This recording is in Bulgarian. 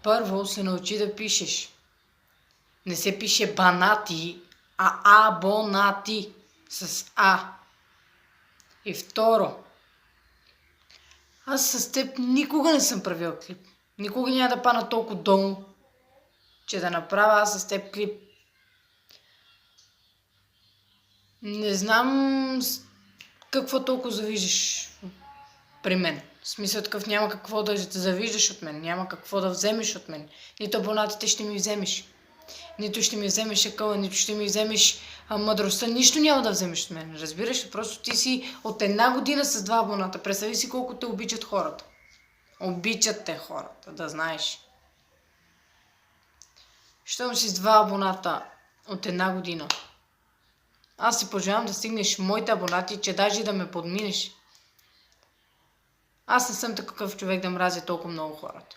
първо се научи да пишеш. Не се пише банати, а абонати с А. И второ, аз с теб никога не съм правил клип. Никога няма да пана толкова долу, че да направя аз с теб клип. Не знам какво толкова завиждаш при мен. В смисъл такъв, няма какво да завиждаш от мен, няма какво да вземеш от мен. Нито абонатите ще ми вземеш, нито ще ми вземеш акъла, нито ще ми вземеш мъдростта, нищо няма да вземеш от мен. Разбираш ли? Просто ти си от 1 година с 2 абоната. Представи си колко те обичат хората. Обичат те хората, да знаеш. Щом си с 2 абоната от 1 година, аз си пожелавам да стигнеш моите абонати, че даже и да ме подминеш. Аз не съм такъв човек да мразя толкова много хората.